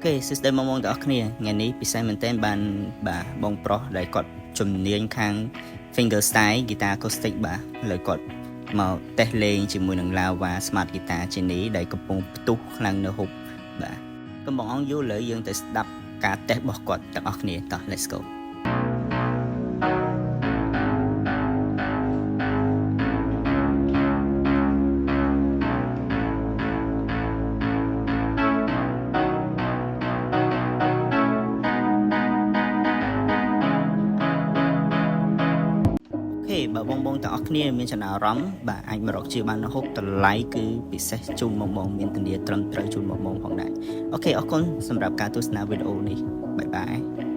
Okay, system មកទាំងអស់គ្នាថ្ងៃនេះពិសេសមែនទែនបានបាទបងប្រុសដែលគាត់ជំនាញខាង finger style guitar acoustic បាទលើគាត់មកតេស្តលេងជាមួយនឹង Lava Smart Guitar ជានេះដែលកំពុងផ្ទុះខ្លាំងនៅហូបបាទកុំបងអង្គយូរលើយើងទៅស្ដាប់ការតេស្តរបស់គាត់ទាំងអស់គ្នាតោះ let's goបើបងទាំងអស់គ្នាមានចំណារអារម្មណ៍បាទអាចមករកជាបាននៅហូបតម្លៃគឺពិសេសជូនបងមានធានាត្រឹមត្រូវជូនបងផងដែរអូខេអរគុណសម្រាប់ការទស្សនាវីដេអូនេះបាយបាយ